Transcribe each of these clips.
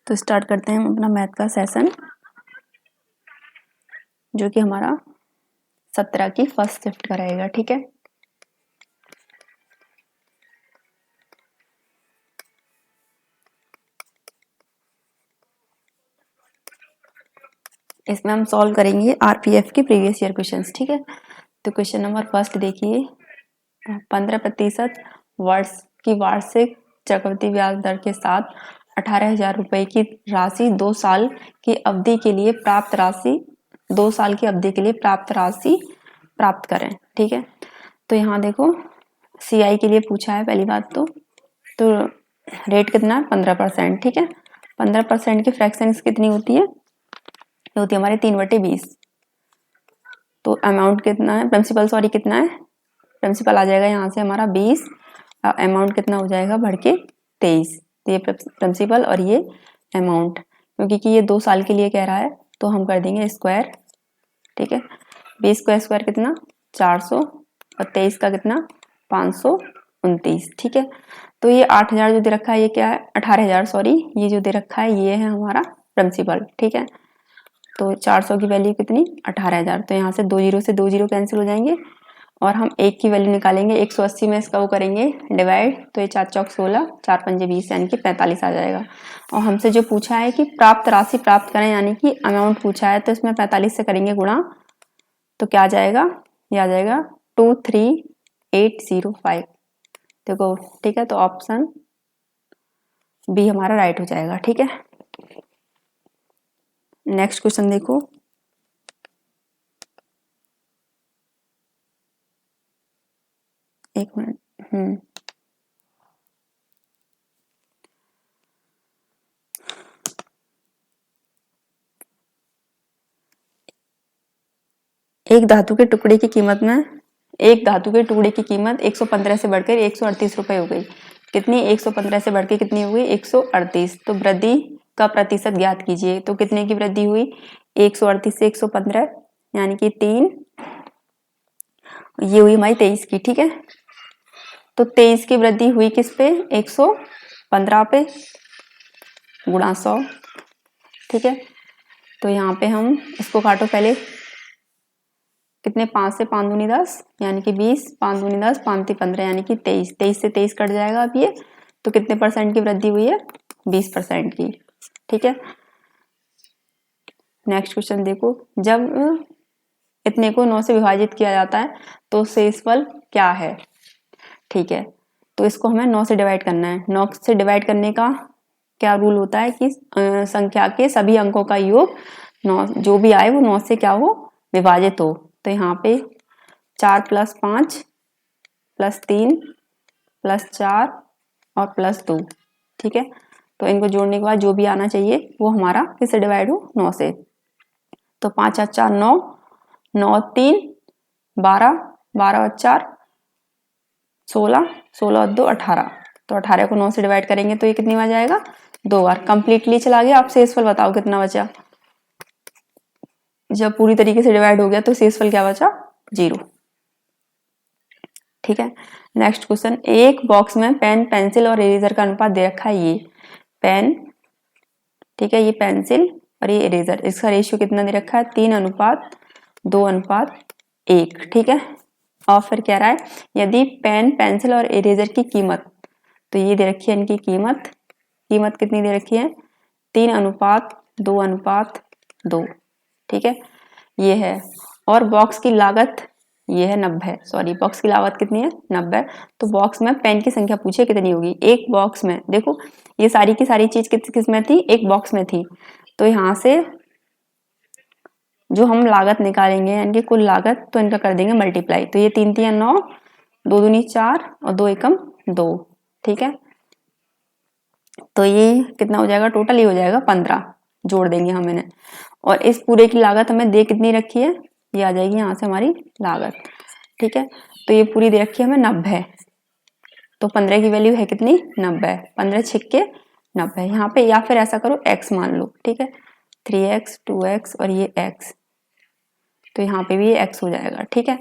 तो स्टार्ट करते हैं हम अपना मैथ का सेशन, जो कि हमारा 17 की फर्स्ट शिफ्ट का रहेगा। ठीक है, इसमें हम सॉल्व करेंगे आरपीएफ के प्रीवियस ईयर क्वेश्चंस। ठीक है, तो क्वेश्चन नंबर फर्स्ट देखिए, 15% वर्ष की वार्षिक चक्रवृद्धि ब्याज दर के साथ 18,000 रुपए की राशि 2 साल की अवधि के लिए प्राप्त राशि 2 साल की अवधि के लिए प्राप्त राशि प्राप्त करें। ठीक है, तो यहाँ देखो सीआई के लिए पूछा है पहली बात तो रेट कितना है 15%। ठीक है, 15% की फ्रैक्शन कितनी होती है, ये होती है हमारे 3/20। तो अमाउंट कितना है, प्रिंसिपल सॉरी कितना है, प्रिंसिपल आ जाएगा यहाँ से हमारा 20, अमाउंट कितना हो जाएगा बढ़ के 23। तो ये प्रिंसिपल और ये अमाउंट, क्योंकि ये 2 साल के लिए कह रहा है तो हम कर देंगे स्क्वायर। ठीक है, 20 का स्क्वायर कितना 400 और 23 का कितना 529। ठीक है, तो ये 8,000 जो दे रखा है ये क्या है 18,000 सॉरी, ये जो दे रखा है ये है हमारा प्रिंसिपल। ठीक है, तो 400 की वैल्यू कितनी 18,000, तो यहाँ से 2 जीरो से 2 जीरो कैंसिल हो जाएंगे और हम 1 की वैल्यू निकालेंगे। 180 में इसका वो करेंगे डिवाइड, तो ये 4 चौक 16, 4 पंजे 20 यानी कि 45 आ जाएगा। और हमसे जो पूछा है कि प्राप्त राशि प्राप्त करें यानी कि अमाउंट पूछा है, तो इसमें 45 से करेंगे गुणा, तो क्या आ जाएगा, ये आ जाएगा 23,805। देखो ठीक है, तो ऑप्शन बी हमारा राइट हो जाएगा। ठीक है, नेक्स्ट क्वेश्चन देखो, एक मिनट। एक धातु के टुकड़े की कीमत 115 से बढ़कर 138 रुपए हो गई। कितनी 115 से बढ़ के कितनी हो गई 138। तो वृद्धि का प्रतिशत ज्ञात कीजिए। तो कितने की वृद्धि हुई 138 से 115 यानी कि 3, ये हुई हमारी 23 की। ठीक है, तो 23 की वृद्धि हुई किस पे 115 पे गुणा 100। ठीक है, तो यहाँ पे हम इसको काटो पहले, कितने 5 से 5 दूनी 10 यानी कि 20, 5 दूनी 10, 5 3 15 यानी कि 23, 23 से 23 कट जाएगा अब ये, तो कितने परसेंट की वृद्धि हुई है 20% की। ठीक है, नेक्स्ट क्वेश्चन देखो, जब इतने को 9 से विभाजित किया जाता है तो शेषफल क्या है। ठीक है, तो इसको हमें 9 से डिवाइड करना है। 9 से डिवाइड करने का क्या रूल होता है कि संख्या के सभी अंकों का योग 9 जो भी आए वो 9 से क्या हो विभाजित हो। तो यहाँ पे 4 + 5 + 3 + 4 और +2। ठीक है, तो इनको जोड़ने के बाद जो भी आना चाहिए वो हमारा किससे डिवाइड हो 9 से। तो 5 × 4 9, 9 3 12, 12 × 4 16, 16 × 2 18। तो 18 को 9 से डिवाइड करेंगे तो ये कितनी बार जाएगा 2 बार। कंप्लीटली चला गया। आप शेषफल बताओ कितना बचा। जब पूरी तरीके से डिवाइड हो गया तो शेषफल क्या बचा 0। ठीक है, नेक्स्ट क्वेश्चन, एक बॉक्स में पेन पेंसिल और इरेजर का अनुपात दे रखा है। ये पेन, ठीक है, ये पेंसिल और ये इरेजर, इसका रेशियो कितना दे रखा है 3:2:1। ठीक है, और फिर कह रहा है यदि पेन पेंसिल और इरेजर की कीमत, तो ये दे रखी है इनकी कीमत कितनी दे रखी है 3:2:2। ठीक है, ये है। और बॉक्स की लागत ये है 90, सॉरी बॉक्स की लागत कितनी है 90। तो बॉक्स में पेन की संख्या पूछे कितनी होगी। एक बॉक्स में देखो ये सारी की सारी चीज किस में थी एक बॉक्स में थी, तो यहाँ से जो हम लागत निकालेंगे यानी कुल लागत, तो इनका कर देंगे मल्टीप्लाई। तो ये 3 3 9, 2 दूनी 4 और 2 एकम 2। ठीक है, तो ये कितना हो जाएगा टोटल, ये हो जाएगा 15, जोड़ देंगे हम इन्हें। और इस पूरे की लागत हमें दे कितनी रखी है, ये आ जाएगी यहाँ से हमारी लागत। ठीक है, तो ये पूरी दे रखी है हमें 90, तो 15 की वैल्यू है कितनी 90, 15 छिक्के 90। यहाँ पे या फिर ऐसा करो x मान लो। ठीक है, 3x 2x और ये x, तो यहाँ पे भी ये x हो जाएगा। ठीक है,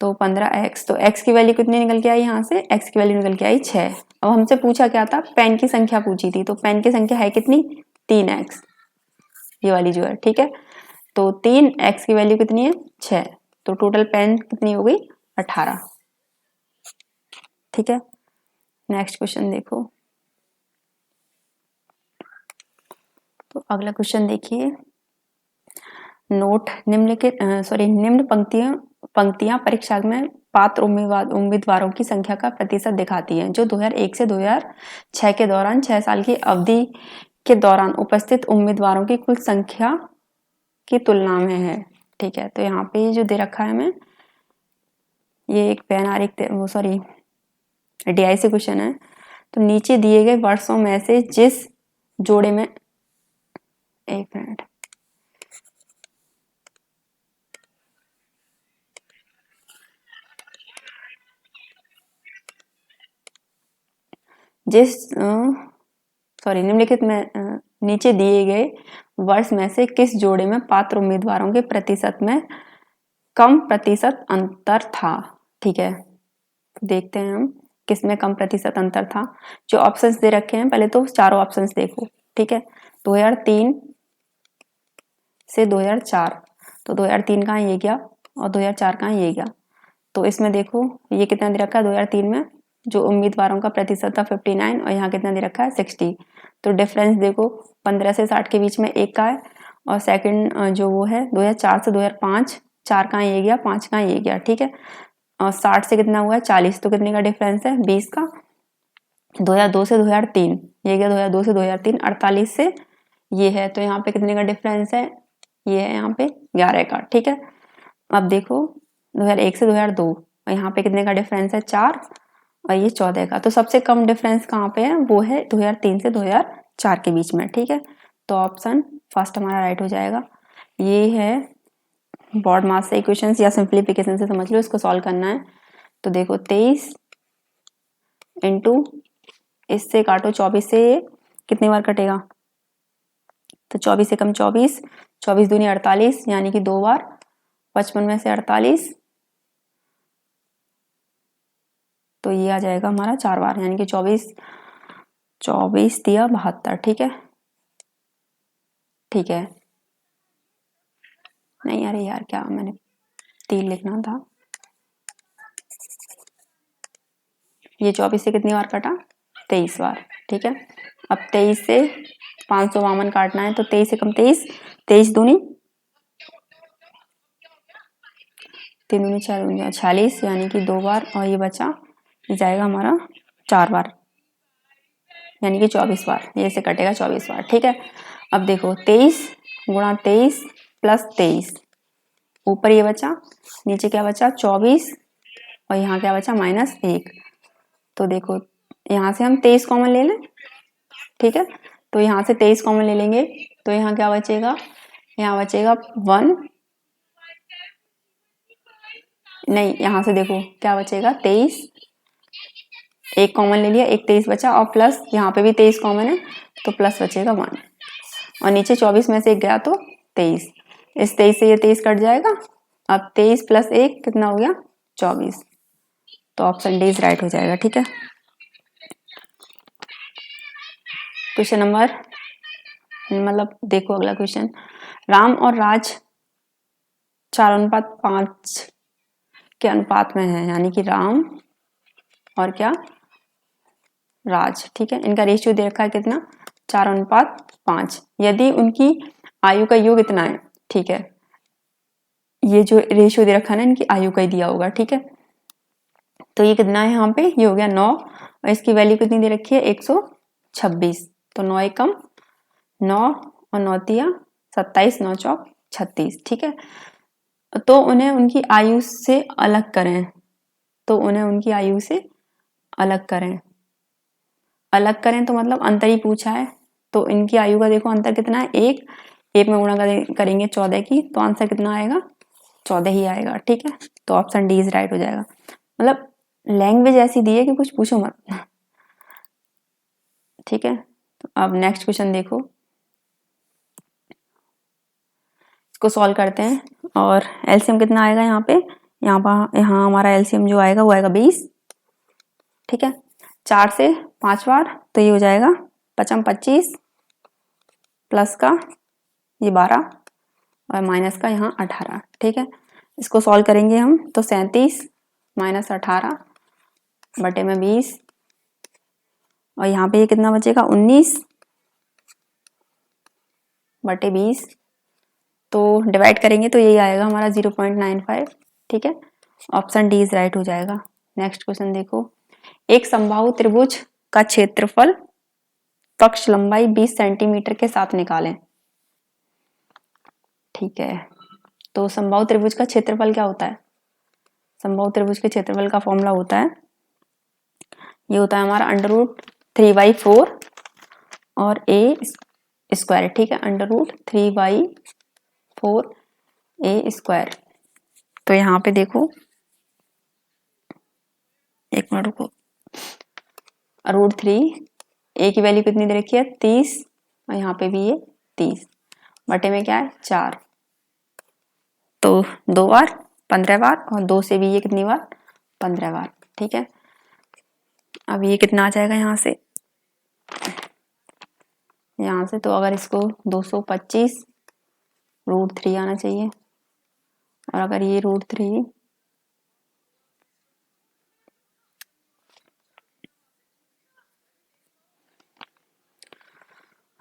तो 15x, तो x की वैल्यू कितनी निकल के आई यहाँ से, x की वैल्यू निकल के आई 6। अब हमसे पूछा क्या था पेन की संख्या पूछी थी, तो पेन की संख्या है कितनी 3x, ये वाली जो है, ठीक है। तो 3x की वैल्यू कितनी है 6, तो टोटल पेन कितनी हो गई 18, ठीक है। नेक्स्ट क्वेश्चन देखो। तो अगला क्वेश्चन देखिए, नोट निम्न पंक्तियां परीक्षा में पात्र उम्मीदवारों की संख्या का प्रतिशत दिखाती हैं जो 2001 से 2006 के दौरान 6 साल की अवधि के दौरान उपस्थित उम्मीदवारों की कुल संख्या की तुलना में है, ठीक है। तो यहाँ पे जो दे रखा है हमें, ये एक पेन आरेख DI से क्वेश्चन है। तो नीचे दिए गए वर्षों में से जिस जोड़े में, एक मिनट, निम्नलिखित में नीचे दिए गए वर्ष में से किस जोड़े में पात्र उम्मीदवारों के प्रतिशत में कम प्रतिशत अंतर था, ठीक है। देखते हैं हम किस में कम प्रतिशत अंतर था। जो ऑप्शंस दे रखे हैं, पहले तो चारों ऑप्शंस देखो, ठीक है। 2003 से 2004, तो 2003 कहाँ ये गया और 2004 कहाँ ये गया। तो इसमें देखो ये कितना दे रखा है, 2003 में जो उम्मीदवारों का प्रतिशत था 59 और यहाँ कितना दे रखा है 60। तो डिफरेंस देखो 15 से 60 के बीच में एक का है, और सेकंड जो वो है 2004 से 2005, 4 कहाँ ये गया, 5 कहाँ ये गया, ठीक है। और 60 से कितना हुआ है 40, तो कितने का डिफरेंस है 20 का। 2002 से 2003 ये गया, 2002 से 2003 48 से ये है, तो यहाँ पे कितने का डिफरेंस है, ये है यहाँ पे 11 का, ठीक है। अब देखो 2001 से 2002 और यहाँ पे कितने का डिफरेंस है 4 और ये 14 का। तो सबसे कम डिफरेंस कहाँ पे है, वो है 2003 से 2004 के बीच में, ठीक है। तो ऑप्शन फर्स्ट हमारा राइट हो जाएगा। ये है बोर्ड मास से इक्वेशंस या सिंप्लीफिकेशन से समझ लो, इसको सॉल्व करना है। तो देखो 23 इंटू इससे काटो 24 से, कितनी बार कटेगा, तो 24 से कम 24, 24 दूनी 48, यानी कि 2 बार, 55 में से 48, तो ये आ जाएगा हमारा 4 बार, यानी कि 24 दिया 72, ठीक है। ठीक है, नहीं अरे यार क्या मैंने 3 लिखना था, ये 24 से कितनी बार कटा 23 बार, ठीक है। अब 23 से 552 काटना है, तो 23 से कम 23, 23 दूनी 3 दूनी 4 दूनी 46, यानी कि 2 बार, और ये बचा, ये जाएगा हमारा 4 बार, यानी कि 24 बार, ये से कटेगा 24 बार, ठीक है। अब देखो 23 गुणा 23 प्लस 23, ऊपर ये बचा, नीचे क्या बचा 24, और यहाँ क्या बचा -1। तो देखो यहाँ से हम 23 कॉमन ले लें, ठीक है। तो यहाँ से 23 कॉमन ले लेंगे, तो यहाँ क्या बचेगा, यहाँ बचेगा 1, नहीं यहाँ से देखो क्या बचेगा 23, एक कॉमन ले लिया, एक 23 बचा, और प्लस यहाँ पे भी 23 कॉमन है, तो प्लस बचेगा 1, और नीचे 24 में से एक गया तो 23, इस 23 से ये 23 कट जाएगा। अब 23 प्लस 1 कितना हो गया 24, तो ऑप्शन डी इज राइट हो जाएगा, ठीक है। क्वेश्चन नंबर देखो अगला क्वेश्चन, राम और राज 4:5 के अनुपात में है, यानी कि राम और क्या राज, ठीक है। इनका रेशियो दे रखा है कितना 4:5। यदि उनकी आयु का योग इतना है, ठीक है, ये जो रेशियो दे रखा है ना इनकी आयु का ही दिया होगा, ठीक है। तो ये कितना है यहाँ पे, ये हो गया 9, और इसकी वैल्यू कितनी दे रखी है 126, तो 9 एकम 9 और 9 तिया 27, 9 चौक 36, ठीक है। तो उन्हें उनकी आयु से अलग करें, तो उन्हें उनकी आयु से अलग करें, अलग करें तो मतलब अंतर ही पूछा है, तो इनकी आयु का देखो अंतर कितना है, एक में गुणा करेंगे 14 की, तो आंसर कितना आएगा 14 ही आएगा, ठीक है। तो ऑप्शन डी इज राइट हो जाएगा। मतलब लैंग्वेज ऐसी दी है कि कुछ पूछो मत, ठीक है। तो अब नेक्स्ट क्वेश्चन देखो, इसको सॉल्व करते हैं, और एलसीएम कितना आएगा यहाँ पे, यहाँ हमारा एलसीएम जो आएगा वो आएगा 20, ठीक है। 4 से 5 बार, तो ये हो जाएगा 5×5 25, प्लस का ये 12 और माइनस का यहाँ 18, ठीक है। इसको सॉल्व करेंगे हम तो 37 माइनस 18 बटे में 20 और यहाँ पे ये कितना बचेगा 19 बटे 20, तो डिवाइड करेंगे तो यही आएगा हमारा 0.95, ठीक है। ऑप्शन डी इज राइट हो जाएगा। नेक्स्ट क्वेश्चन देखो, एक समबाहु त्रिभुज का क्षेत्रफल पक्ष लंबाई 20 सेंटीमीटर के साथ निकालें, ठीक है। तो समबाहु त्रिभुज का क्षेत्रफल क्या होता है? समबाहु त्रिभुज के क्षेत्रफल का फॉर्मूला होता है, ये होता है हमारा √3/4 और a स्क्वायर, ठीक है, √3/4 a स्क्वायर। तो यहाँ पे देखो, एक मिनट रुको, √3 a की वैल्यू कितनी दे रखी है 30 और यहाँ पे भी ये 30 बटे में क्या है 4, तो 2 बार 15 बार और 2 से भी ये कितनी बार 15 बार, ठीक है। अब ये कितना आ जाएगा यहाँ से तो अगर इसको 225 √3 आना चाहिए और अगर ये √3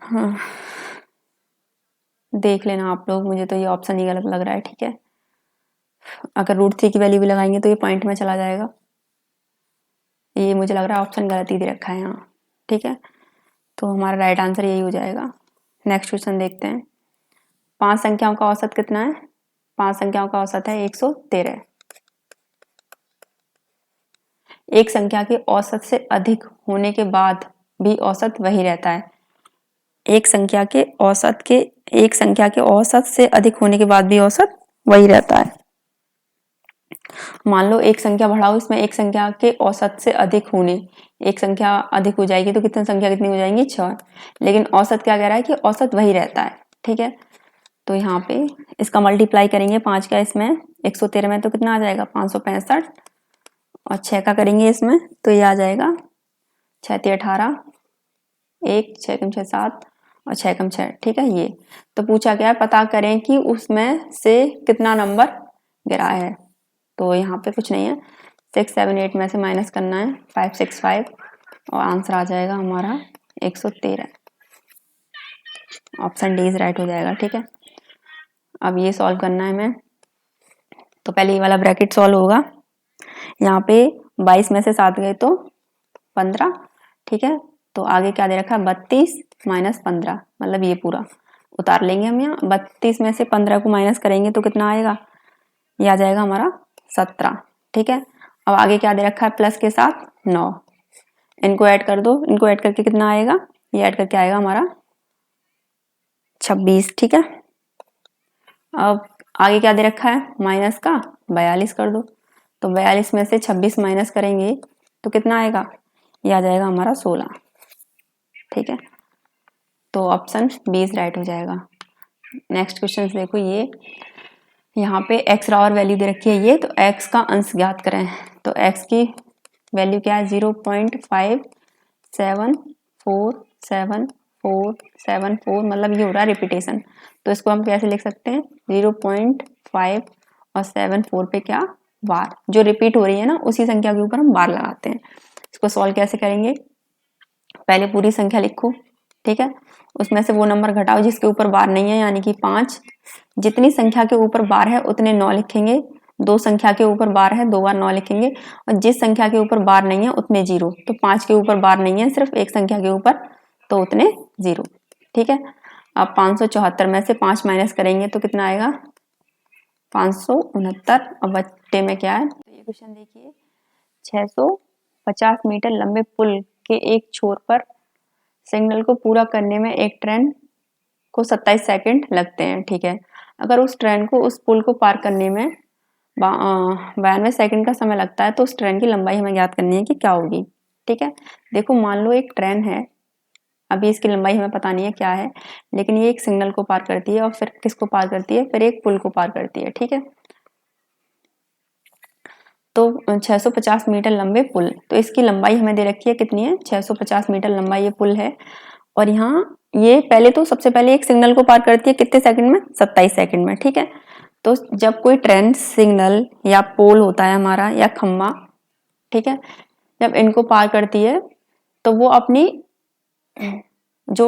हाँ देख लेना आप लोग, मुझे तो ये ऑप्शन ही गलत लग रहा है, ठीक है। अगर √3 की वैल्यू भी लगाएंगे तो ये पॉइंट में चला जाएगा, ये मुझे लग रहा है ऑप्शन गलत ही दे रखा है यहाँ, ठीक है। तो हमारा राइट आंसर यही हो जाएगा। नेक्स्ट क्वेश्चन देखते हैं, 5 संख्याओं का औसत कितना है? 5 संख्याओं का औसत है 113। एक संख्या के औसत से अधिक होने के बाद भी औसत वही रहता है। एक संख्या के औसत से अधिक होने के बाद भी औसत वही रहता है। मान लो एक संख्या बढ़ाओ, इसमें एक संख्या के औसत से अधिक होने, एक संख्या अधिक हो जाएगी तो कितनी संख्या कितनी हो जाएंगी 6, लेकिन औसत क्या कह रहा है कि औसत वही रहता है, ठीक है। तो यहाँ पे इसका मल्टीप्लाई करेंगे 5 का इसमें 113 में तो कितना आ जाएगा 565 और 6 का करेंगे इसमें तो ये आ जाएगा 6 × 18 1 6 × 6 7 और 6 × 6, ठीक है। ये तो पूछा गया पता करें कि उसमें से कितना नंबर गिरा है, तो यहाँ पे कुछ नहीं है, 6 7 8 में से माइनस करना है 5 6 5 और आंसर आ जाएगा हमारा 113। ऑप्शन डी इज राइट हो जाएगा, ठीक है। अब ये सॉल्व करना है हमें, तो पहले ये वाला ब्रैकेट सॉल्व होगा, यहाँ पे 22 में से 7 गए तो 15, ठीक है। तो आगे क्या दे रखा है 32 माइनस 15, मतलब ये पूरा उतार लेंगे हम, यहाँ 32 में से 15 को माइनस करेंगे तो कितना आएगा, ये आ जाएगा हमारा 17, ठीक है। अब आगे क्या दे रखा है प्लस के साथ 9, इनको ऐड कर दो, इनको ऐड करके कितना आएगा, ये ऐड करके आएगा हमारा 26, ठीक है। अब आगे क्या दे रखा है माइनस का 42 कर दो, तो 42 में से 26 माइनस करेंगे तो कितना आएगा, ये आ जाएगा हमारा 16, ठीक है। तो ऑप्शन बी इज राइट हो जाएगा। नेक्स्ट क्वेश्चन देखो, ये यहाँ पे x और वैल्यू दे रखी है ये, तो x का अंश ज्ञात करें, तो x की वैल्यू क्या है 0.574747 मतलब ये हो रहा है रिपीटेशन, तो इसको हम कैसे लिख सकते हैं 0.5 और 74 पे क्या बार, जो रिपीट हो रही है ना उसी संख्या के ऊपर हम बार लगाते हैं। इसको सॉल्व कैसे करेंगे, पहले पूरी संख्या लिखो, ठीक है, उसमें से वो नंबर घटाओ जिसके ऊपर बार नहीं है, यानी कि 5, जितनी संख्या के ऊपर बार है उतने 9 लिखेंगे, 2 संख्या के ऊपर बार है 2 बार 9 लिखेंगे, और जिस संख्या के ऊपर बार नहीं है उतने 0, तो 5 के ऊपर बार नहीं है सिर्फ एक संख्या के ऊपर, तो उतने 0, ठीक है। अब 574 में से 5 माइनस करेंगे तो कितना आएगा 569, अब बट्टे में क्या है, तो ये क्वेश्चन देखिए, 650 मीटर लंबे पुल के एक छोर पर सिग्नल को पूरा करने में एक ट्रेन को 27 सेकंड लगते हैं, ठीक है। अगर उस ट्रेन को उस पुल को पार करने में 92 सेकंड का समय लगता है तो उस ट्रेन की लंबाई हमें ज्ञात करनी है कि क्या होगी, ठीक है। देखो मान लो एक ट्रेन है, अभी इसकी लंबाई हमें पता नहीं है क्या है, लेकिन ये एक सिग्नल को पार करती है और फिर किसको पार करती है, फिर एक पुल को पार करती है, ठीक है। तो 650 मीटर लंबे पुल, तो इसकी लंबाई हमें दे रखी है कितनी है 650 मीटर लंबा ये पुल है, और यहाँ ये पहले तो सबसे पहले एक सिग्नल को पार करती है कितने सेकंड में, 27 सेकंड में, ठीक है। तो जब कोई ट्रेन सिग्नल या पोल होता है हमारा या खम्मा, ठीक है, जब इनको पार करती है तो वो अपनी जो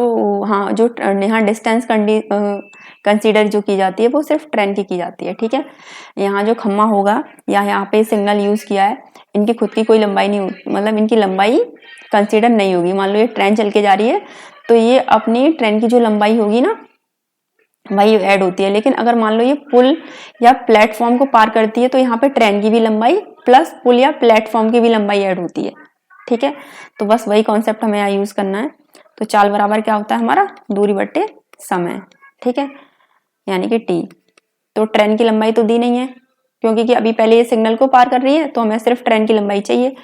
यहाँ डिस्टेंस कंसीडर जो की जाती है वो सिर्फ ट्रेन की जाती है, ठीक है। यहाँ जो खम्मा होगा या यहाँ पे सिग्नल यूज किया है, इनकी खुद की कोई लंबाई नहीं होती, मतलब इनकी लंबाई कंसीडर नहीं होगी। मान लो ये ट्रेन चल के जा रही है तो ये अपनी ट्रेन की जो लंबाई होगी ना वही ऐड होती है। लेकिन अगर मान लो ये पुल या प्लेटफॉर्म को पार करती है तो यहाँ पे ट्रेन की भी लंबाई प्लस पुल या प्लेटफॉर्म की भी लंबाई ऐड होती है, ठीक है। तो बस वही कॉन्सेप्ट हमें यहाँ यूज करना है। तो चाल बराबर क्या होता है हमारा, दूरी बटे समय, ठीक है, यानी कि टी। तो ट्रेन की लंबाई तो दी नहीं है क्योंकि अभी पहले ये सिग्नल को पार कर रही है तो हमें सिर्फ ट्रेन की लंबाई चाहिए,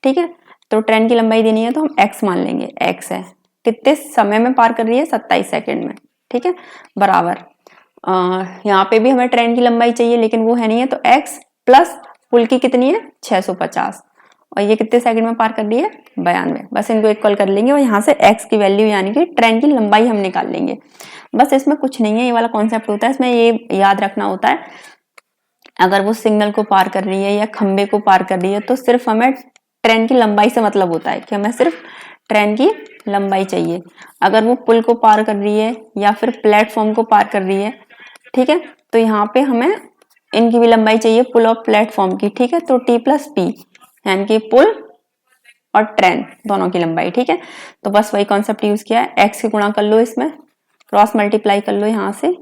ठीक है। तो ट्रेन की लंबाई देनी है तो हम x मान लेंगे, x है, कितने समय में पार कर रही है, 27 सेकंड में, ठीक है, बराबर यहाँ पे भी हमें ट्रेन की लंबाई चाहिए लेकिन वो है नहीं है, तो x प्लस पुल की कितनी है 650 और ये कितने सेकंड में पार कर रही है 92। बस इनको इक्वल कर लेंगे और यहाँ से x की वैल्यू यानी कि ट्रेन की लंबाई हम निकाल लेंगे। बस इसमें कुछ नहीं है, ये वाला कॉन्सेप्ट होता है, इसमें ये याद रखना होता है अगर वो सिग्नल को पार कर रही है या खंबे को पार कर रही है तो सिर्फ हमें ट्रेन की लंबाई से मतलब होता है कि हमें सिर्फ ट्रेन की लंबाई चाहिए। अगर वो पुल को पार कर रही है या फिर प्लेटफॉर्म को पार कर रही है, ठीक है, तो यहाँ पे हमें इनकी भी लंबाई चाहिए, पुल और प्लेटफॉर्म की, ठीक है। तो टी प्लस पी यानी कि पुल और ट्रेन दोनों की लंबाई, ठीक है। तो बस वही कॉन्सेप्ट यूज किया है, एक्स की गुणा कर लो, इसमें क्रॉस मल्टीप्लाई कर लो यहाँ से,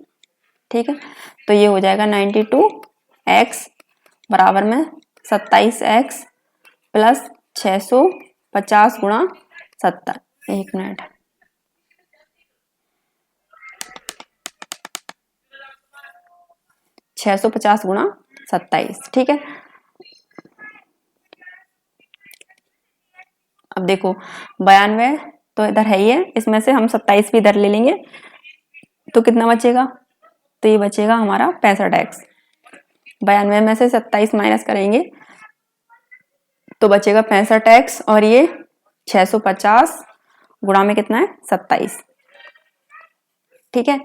ठीक है। तो ये हो जाएगा 92x बराबर में 27x प्लस 650 गुणा 70। एक मिनट, छह सौ 50 गुणा 27, ठीक है। अब देखो 92 तो इधर है ही है, इसमें से हम 27 भी इधर ले लेंगे तो कितना बचेगा, तो ये बचेगा हमारा 65x। 92 में से 27 माइनस करेंगे तो बचेगा 65x और ये 650 गुणा में कितना है 27, ठीक है।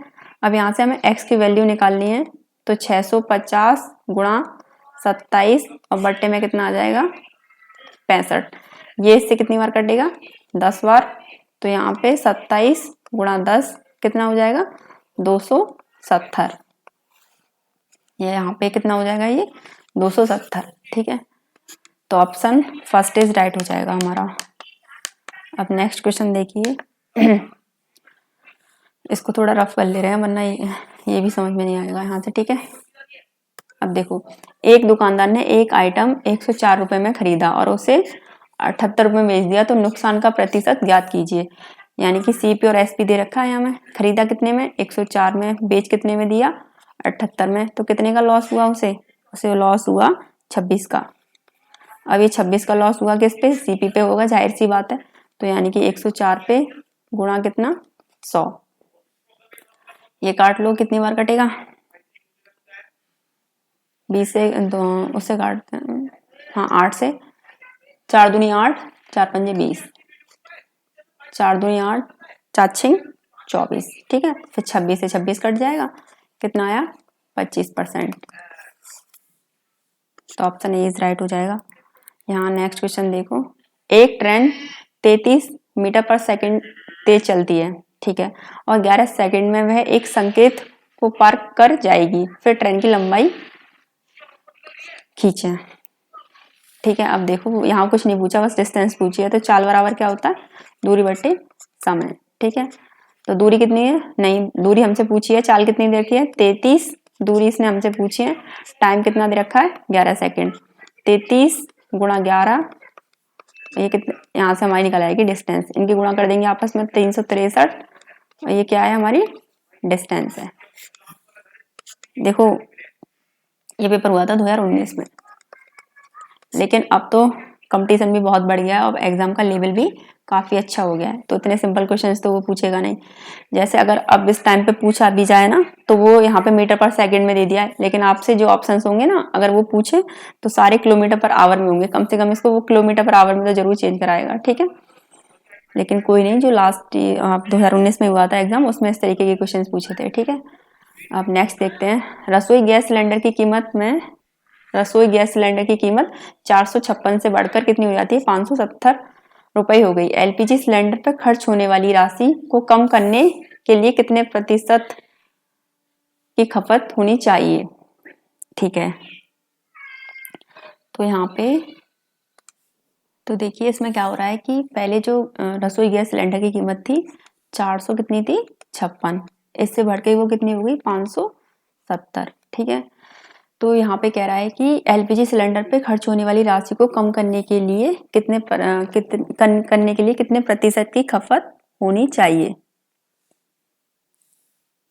अब यहाँ से हमें x की वैल्यू निकालनी है तो 650 गुणा 27 और बट्टे में कितना आ जाएगा 65। ये इससे कितनी बार कटेगा 10 बार, तो यहाँ पे 27 गुणा 10 कितना हो जाएगा 270। ये यहाँ पे कितना हो जाएगा ये 270, ठीक है। तो ऑप्शन फर्स्ट इज राइट हो जाएगा हमारा। अब नेक्स्ट क्वेश्चन देखिए इसको थोड़ा रफ कर ले रहे हैं वरना ये भी समझ में नहीं आएगा यहाँ से, ठीक है। अब देखो एक दुकानदार ने एक आइटम 104 रुपए में खरीदा और उसे 78 रुपए में बेच दिया, तो नुकसान का प्रतिशत ज्ञात कीजिए। यानी कि सीपी और एसपी दे रखा है हमें, खरीदा कितने में 104 में, बेच कितने में दिया 78 में, तो कितने का लॉस हुआ उसे लॉस हुआ 26 का। अब ये 26 का लॉस हुआ किस पे, सीपी पे होगा, जाहिर सी बात है। तो यानी कि 104 पे गुणा कितना 100, ये काट लो कितनी बार कटेगा 20 से, तो उससे काटते हैं, हाँ 8 से, 4 दूनी 8, 4 पंजे 20, 4 दूनी 8, 4 6 24, ठीक है। फिर 26 से 26 कट जाएगा, कितना आया 25%। तो ऑप्शन ए इज राइट हो जाएगा। यहाँ नेक्स्ट क्वेश्चन देखो, एक ट्रेन 33 मीटर पर सेकंड तेज चलती है, ठीक है, और 11 सेकंड में वह एक संकेत को पार कर जाएगी, फिर ट्रेन की लंबाई खींचे, ठीक है। अब देखो यहाँ कुछ नहीं पूछा, बस डिस्टेंस पूछी है। तो चाल बराबर क्या होता है, दूरी बटे समय, ठीक है। तो दूरी कितनी है, नहीं दूरी हमसे पूछी है, चाल कितनी दे रखी है 33, दूरी इसने हमसे पूछी है, टाइम कितना दे रखा है 11 सेकंड, 33 गुणा 11, ये कितने, यहाँ से हमारी निकल आएगी डिस्टेंस, इनकी गुणा कर देंगे आपस में 363 और ये क्या है हमारी डिस्टेंस है। देखो ये पेपर हुआ था 2019 में, लेकिन अब तो कंपटीशन भी बहुत बढ़ गया है और एग्जाम का लेवल भी काफी अच्छा हो गया है, तो इतने सिंपल क्वेश्चंस तो वो पूछेगा नहीं। जैसे अगर अब इस टाइम पे पूछा भी जाए ना तो वो यहाँ पे मीटर पर सेकंड में दे दिया है, लेकिन आपसे जो ऑप्शंस होंगे ना अगर वो पूछे तो सारे किलोमीटर पर आवर में होंगे, कम से कम इसको वो किलोमीटर पर आवर में तो जरूर चेंज कराएगा, ठीक है। लेकिन कोई नहीं, जो लास्ट 2019 में हुआ था एग्जाम, उसमें इस तरीके के क्वेश्चन पूछे थे। ठीक है, अब नेक्स्ट देखते हैं। रसोई गैस सिलेंडर की कीमत 456 से बढ़कर कितनी हो जाती है? 570 रुपए हो गई। एलपीजी सिलेंडर पर खर्च होने वाली राशि को कम करने के लिए कितने प्रतिशत की खपत होनी चाहिए? ठीक है, तो यहाँ पे तो देखिए इसमें क्या हो रहा है कि पहले जो रसोई गैस सिलेंडर की कीमत थी 400 कितनी थी? 56। इससे बढ़ के वो कितनी हो गई? 570। ठीक है, तो यहाँ पे कह रहा है कि एलपीजी सिलेंडर पे खर्च होने वाली राशि को कम करने के लिए कितने प्रतिशत की खपत होनी चाहिए?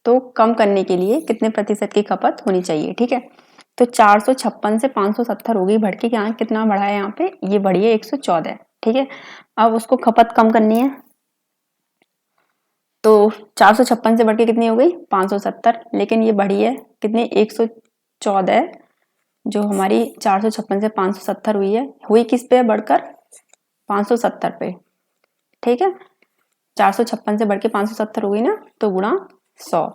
तो कम करने के लिए कितने प्रतिशत की खपत होनी चाहिए? ठीक है, तो 456 से 570 हो गई, बढ़ के यहाँ कितना बढ़ा है? यहाँ पे ये बढ़ी है 114। ठीक है, अब उसको खपत कम करनी है, तो 456 से बढ़ के कितनी हो गई? 570। लेकिन ये बढ़ी है कितनी? 114। जो हमारी 456 से 570 हुई किस पे बढ़कर? 570 पे। ठीक है, 456 से बढ़ के 570 हो गई ना, तो गुणा 100।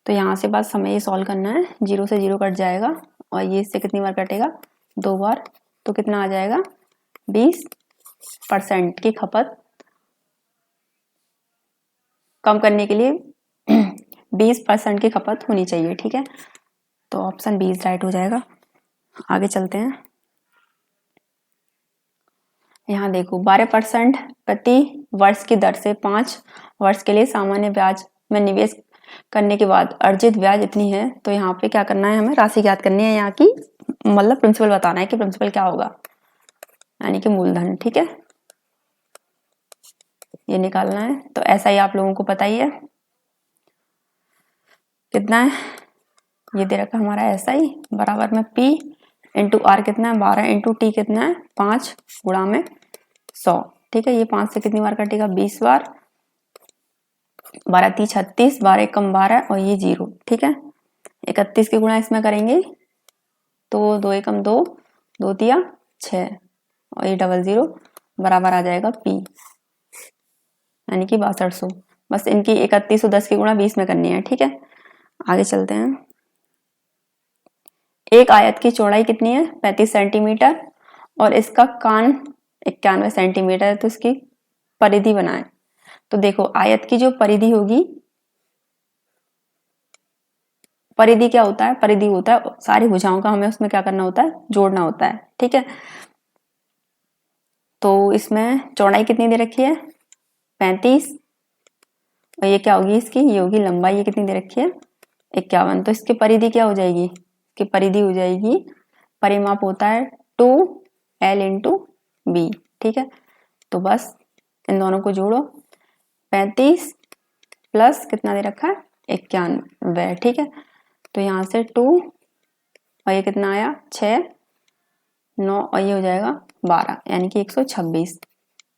तो यहाँ से बस हमें ये सॉल्व करना है। 0 से 0 कट जाएगा और ये इससे कितनी बार कटेगा? 2 बार। तो कितना आ जाएगा? 20% की खपत कम करने के लिए 20% की खपत होनी चाहिए। ठीक है, तो ऑप्शन 20 राइट हो जाएगा। आगे चलते हैं। यहाँ देखो 12% प्रति वर्ष की दर से 5 वर्ष के लिए सामान्य ब्याज में निवेश करने के बाद अर्जित ब्याज इतनी है। तो यहाँ पे क्या करना है? हमें राशि ज्ञात करनी है यहाँ की, मतलब प्रिंसिपल बताना है कि प्रिंसिपल क्या होगा, यानी कि मूलधन। ठीक है, ये निकालना है। तो ऐसा ही आप लोगों को पता ही है कितना है, ये दे रखा हमारा ऐसा ही बराबर में P इंटू आर कितना है? 12 इंटू टी कितना है? 5 गुणा में 100। ठीक है, ये 5 से कितनी बार कटेगा? 20 बार। 12 × 3 = 36, 12 × 1 = 12 और ये 0। ठीक है, 31 के गुणा इसमें करेंगे तो 2 × 1 = 2, 2 × 3 = 6 और ये 00 बराबर आ जाएगा P, यानी कि 6200। बस इनकी 3110 के गुणा 20 में करनी है। ठीक है, आगे चलते हैं। एक आयत की चौड़ाई कितनी है? 35 सेंटीमीटर और इसका कान 91 सेंटीमीटर है, तो इसकी परिधि बनाएं। तो देखो आयत की जो परिधि होगी, परिधि क्या होता है? परिधि होता है सारी भुजाओं का हमें उसमें क्या करना होता है? जोड़ना होता है। ठीक है, तो इसमें चौड़ाई कितनी दे रखी है? 35 और ये क्या होगी? इसकी ये होगी लंबाई, ये कितनी दे रखी है? 51। तो इसकी परिधि क्या हो जाएगी? इसकी परिधि हो जाएगी, परिमाप होता है 2L × B। ठीक है, तो बस इन दोनों को जोड़ो, 35 प्लस कितना दे रखा है? 91। ठीक है, तो यहाँ से 2 और ये कितना आया? 6, 9 और ये हो जाएगा 12, यानी कि 126।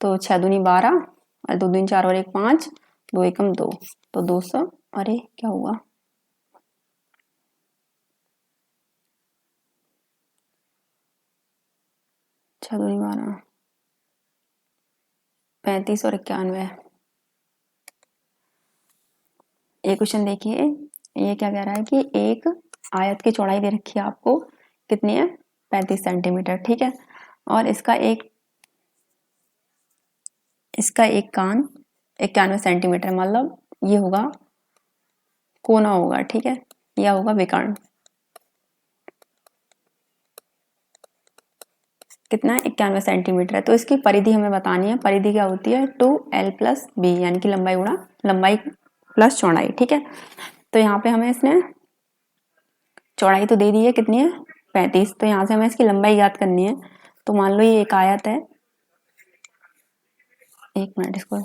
तो 6 दूनी 12 और 2 दूनी 4 और 1 5, 2 × 1 = 2, तो 200। अरे क्या हुआ? 6 दूनी 12, 35 और 91। ये क्वेश्चन देखिए, ये क्या कह रहा है कि एक आयत की चौड़ाई दे रखी है आपको, कितनी है? 35 सेंटीमीटर। ठीक है, और इसका एक कान 91 सेंटीमीटर, मतलब ये होगा कोना होगा। ठीक है, यह होगा विकर्ण, कितना? 91 सेंटीमीटर है। तो इसकी परिधि हमें बतानी है। परिधि क्या होती है? 2L + B, यानी कि लंबाई गुणा लंबाई प्लस चौड़ाई। ठीक है, तो यहाँ पे हमें इसने चौड़ाई तो दे दी है, कितनी है? 35। तो यहाँ से हमें इसकी लंबाई याद करनी है। तो मान लो ये एक आयत है, एक मिनट इसको,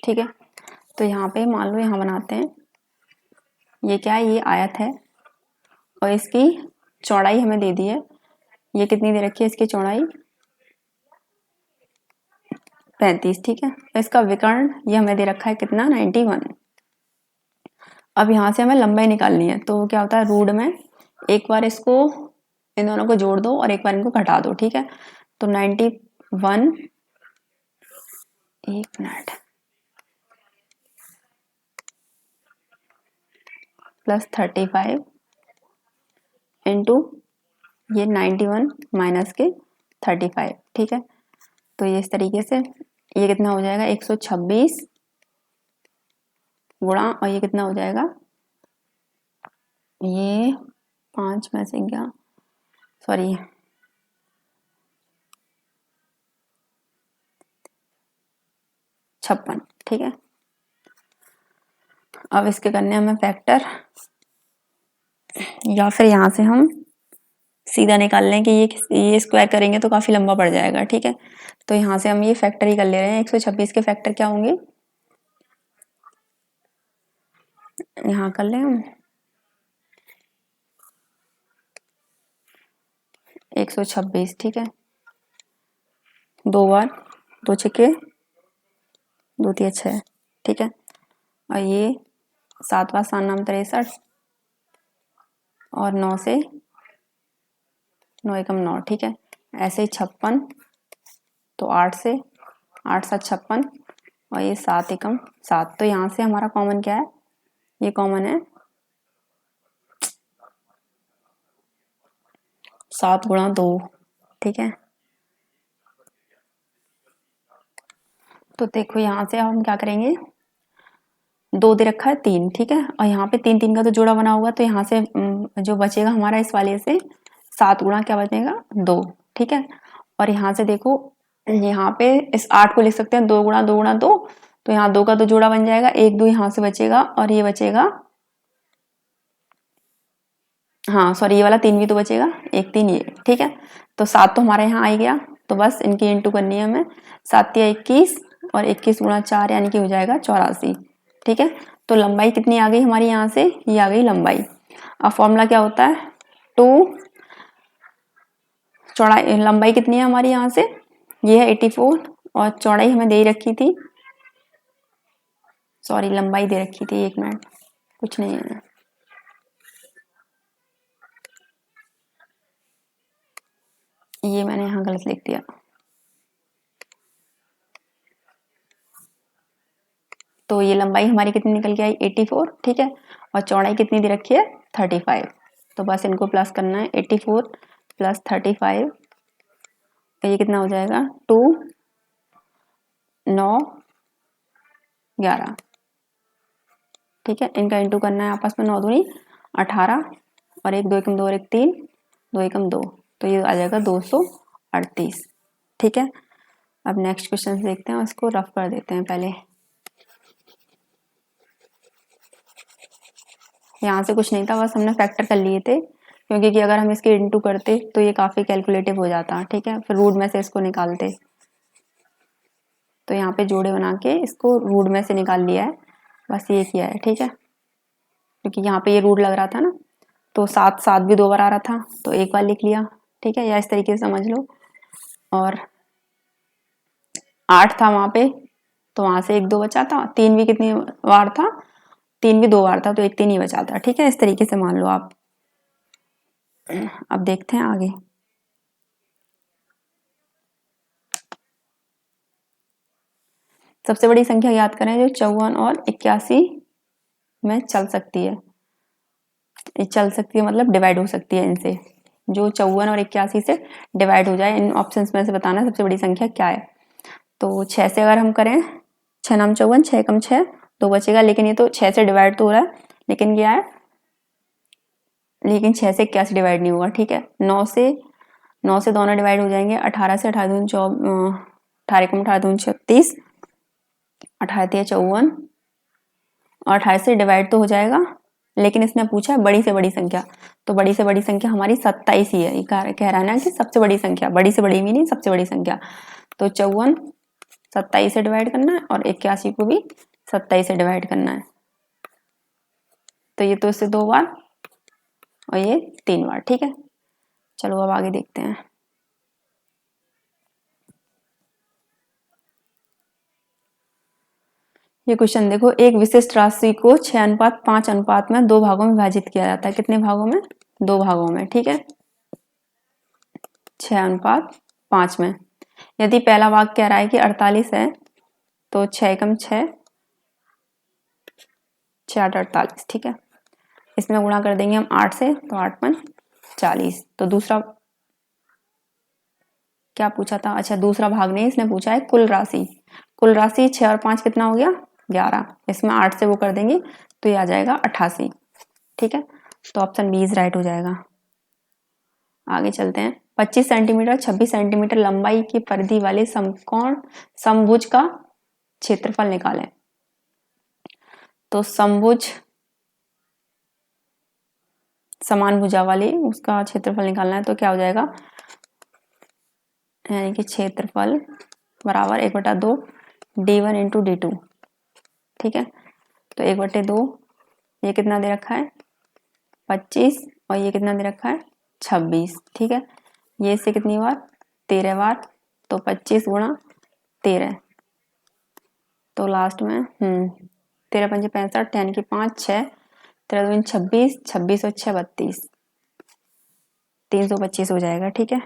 ठीक है, तो यहाँ पे मान लो यहाँ बनाते हैं, ये क्या है? ये आयत है और इसकी चौड़ाई हमें दे दी है, ये कितनी दे रखी है? इसकी चौड़ाई 35, ठीक है। तो इसका विकर्ण ये हमें दे रखा है कितना, 91। अब यहाँ से हमें लंबाई निकालनी है, तो क्या होता है रूट में एक बार इसको इन दोनों को जोड़ दो और एक बार इनको घटा दो, ठीक है। तो 91, एक मिनट, प्लस 35 इंटू ये 91 माइनस के 35, ठीक है। तो ये इस तरीके से ये कितना हो जाएगा, 126 गुणा, और ये कितना हो जाएगा, ये 5 में से क्या, सॉरी 56, ठीक है। अब इसके करने हमें फैक्टर, या फिर यहाँ से हम सीधा निकाल लें कि ये स्क्वायर करेंगे तो काफी लंबा पड़ जाएगा, ठीक है। तो यहाँ से हम ये फैक्टर ही कर ले रहे हैं। 126 के फैक्टर क्या होंगे, यहाँ कर लें हम 126, ठीक है। 2 बार 2 छक्के 2 तिया 6, ठीक है। और ये 7 बार 7 नाम 63 और 9 से 9 एकम 9, ठीक है। ऐसे ही 56, तो 8 से 8 7 56 और ये 7 एकम 7। तो यहाँ से हमारा कॉमन क्या है, ये कॉमन है 7 गुणा 2, ठीक है। तो देखो यहाँ से हम क्या करेंगे, 2 दे रखा है 3, ठीक है। और यहाँ पे 3 3 का तो जोड़ा बना होगा, तो यहाँ से जो बचेगा हमारा इस वाले से 7 गुणा क्या बचेगा, 2, ठीक है। और यहाँ से देखो यहाँ पे इस 8 को लिख सकते हैं 2 गुणा 2 गुणा 2, तो यहाँ 2 का तो जोड़ा बन जाएगा, 1 2 यहाँ से बचेगा और ये बचेगा, हाँ सॉरी ये वाला 3 भी तो बचेगा, 1 3 ये, ठीक है। तो 7 तो हमारे यहाँ आ गया, तो बस इनकी इंटू करनी है हमें, 7 या 21 और 21 गुणा 4 यानी कि हो जाएगा 84, ठीक है। तो लंबाई कितनी आ गई हमारी, यहाँ से ये आ गई लंबाई। अब फॉर्मूला क्या होता है, 2 चौड़ाई, लंबाई कितनी है हमारी यहाँ से, ये है 84 और चौड़ाई हमें दे रखी थी, सॉरी लंबाई दे रखी थी, एक मिनट कुछ नहीं है, ये मैंने यहाँ गलत लिख दिया। तो ये लंबाई हमारी कितनी निकल के आई, 84, ठीक है। और चौड़ाई कितनी दे रखी है, 35। तो बस इनको प्लस करना है, 84 प्लस 35, तो ये कितना हो जाएगा, 2 9 11, ठीक है। इनका इंटू करना है आपस में, 9 दूनी 18 और 1 2 एकम 2 और 1 3 2 एकम 2, तो ये आ जाएगा 238, ठीक है। अब नेक्स्ट क्वेश्चन देखते हैं, इसको रफ कर देते हैं पहले। यहाँ से कुछ नहीं था, बस हमने फैक्टर कर लिए थे, क्योंकि कि अगर हम इसके इंटू करते तो ये काफ़ी कैलकुलेटिव हो जाता, ठीक है। फिर रूट में से इसको निकालते, तो यहाँ पे जोड़े बना के इसको रूट में से निकाल लिया है, बस ये किया है, ठीक है। क्योंकि यहाँ पे ये रूट लग रहा था ना, तो 7 7 भी 2 बार आ रहा था, तो एक बार लिख लिया, ठीक है, या इस तरीके से समझ लो। और 8 था वहाँ पे, तो वहाँ से 1 2 बचा था, 3 भी कितनी बार था, 3 भी 2 बार था, तो 1 3 ही बचा था, ठीक है। इस तरीके से मान लो आप। अब देखते हैं आगे। सबसे बड़ी संख्या याद करें जो 54 और 81 में चल सकती है, चल सकती है मतलब डिवाइड हो सकती है इनसे, जो 54 और 81 से डिवाइड हो जाए, इन ऑप्शंस में से बताना सबसे बड़ी संख्या क्या है। तो 6 से अगर हम करें, 6 नाम 54, 6 कम 6 2 बचेगा, लेकिन ये तो 6 से डिवाइड तो हो रहा है, लेकिन क्या है, लेकिन 6 से 81 डिवाइड नहीं होगा, ठीक है। 9 से दोनों डिवाइड हो जाएंगे, 18 से 18 दूनी 18 कम 18 दूनी 36, 18 तिया 54 और 28 से डिवाइड तो हो जाएगा, लेकिन इसने पूछा है बड़ी से बड़ी संख्या, तो बड़ी से बड़ी संख्या हमारी 27 ही है। ये कह रहा है ना कि सबसे बड़ी संख्या, बड़ी से बड़ी भी नहीं, सबसे बड़ी संख्या। तो 54 27 से डिवाइड करना है और 81 को भी 27 से डिवाइड करना है, तो ये तो इससे 2 बार और ये 3 बार, ठीक है। चलो अब आगे देखते हैं। ये क्वेश्चन देखो, एक विशिष्ट राशि को 6:5 अनुपात में 2 भागों में विभाजित किया जाता है। कितने भागों में? 2 भागों में, ठीक है, 6:5 में। यदि पहला भाग कह रहा है कि 48 है तो 6 एकम 6, 6 8 48, ठीक है। इसमें गुणा कर देंगे हम 8 से, तो 8 5 40। तो दूसरा क्या पूछा था? अच्छा, दूसरा भाग नहीं, इसने पूछा है कुल राशि। कुल राशि 6 और 5 कितना हो गया? 11। इसमें 8 से वो कर देंगे तो ये आ जाएगा 88, ठीक है। तो ऑप्शन बी इज राइट हो जाएगा। आगे चलते हैं। 25 सेंटीमीटर 26 सेंटीमीटर लंबाई की परिधि वाले समकोण समभुज का क्षेत्रफल निकालें। तो समभुज समान भुजा वाली उसका क्षेत्रफल निकालना है, तो क्या हो जाएगा? यानी कि क्षेत्रफल बराबर 1/2 d1 इंटू d2, ठीक है। तो 1/2, ये कितना दे रखा है? 25, और ये कितना दे रखा है? 26, ठीक है। ये इससे कितनी बार? 13 बार। तो 25 गुणा 13, तो लास्ट में 13 पंजे 65, यानी कि 5 6 13 दूनी 26, 26 और 6 32, 325 हो जाएगा, ठीक है।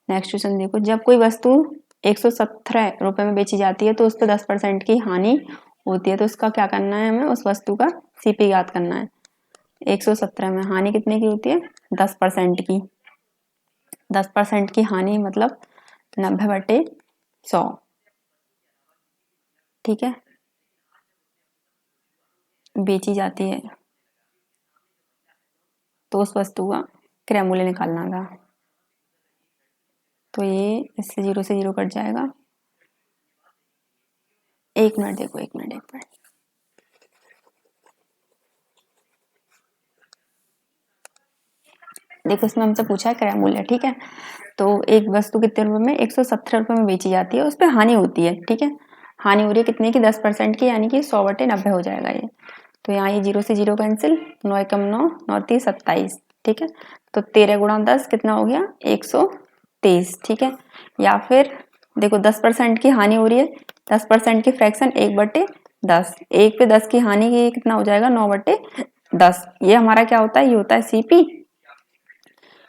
नेक्स्ट क्वेश्चन देखो, जब कोई वस्तु 117 रुपए में बेची जाती है तो उस पर 10% की हानि होती है, तो उसका क्या करना है? हमें उस वस्तु का सीपी ज्ञात करना है। 117 में हानि कितने की होती है? 10% की। 10% की हानि मतलब 90/100, ठीक है, बेची जाती है, तो उस वस्तु का क्रय मूल्य निकालना था। तो ये इससे 0 से 0 कट जाएगा। 1 मिनट देखो, 1 मिनट 1 मिनट। देखो, इसमें हमसे पूछा है क्रय मूल्य, ठीक है। तो एक वस्तु कितने रुपए में? 117 रुपए में बेची जाती है, उस पर हानि होती है, ठीक है। हानि हो रही है कितने की? 10% की, यानी कि 100/90 हो जाएगा ये। तो यहाँ ये 0 से 0 कैंसिल, 9 एकम 9, 9 3 27, ठीक है। तो 13 गुणा 10 कितना हो गया? 123, ठीक है। या फिर देखो 10% की हानि हो रही है, 10% की फ्रैक्शन 1/10, 1 पे 10 की हानि की कितना हो जाएगा? 9/10। ये हमारा क्या होता है? ये होता है सीपी,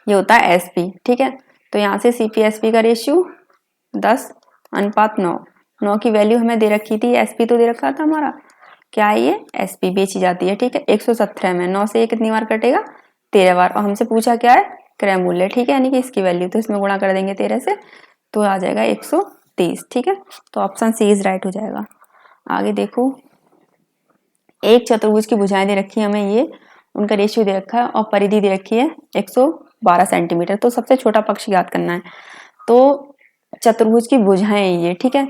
ये होता है एसपी, ठीक है। तो यहाँ से सीपी एसपी का रेशियो 10:9। 9 की वैल्यू हमें दे रखी थी, एसपी तो दे रखा था हमारा, क्या है ये? एसपी बेची जाती है, ठीक है। 117 में 9 से ये कितनी बार कटेगा? 13 बार। और हमसे पूछा क्या है? क्रय मूल्य, ठीक है, यानी कि इसकी वैल्यू। तो इसमें गुणा कर देंगे 13 से, तो आ जाएगा 130, ठीक है। तो ऑप्शन सी इज राइट हो जाएगा। आगे देखो, एक चतुर्भुज की भुजाएं दे रखी है हमें, ये उनका रेशियो दे रखा है और परिधि दे रखी है 112 सेंटीमीटर। तो सबसे छोटा पक्ष ज्ञात करना है। तो चतुर्भुज की भुजाएं ये, ठीक है,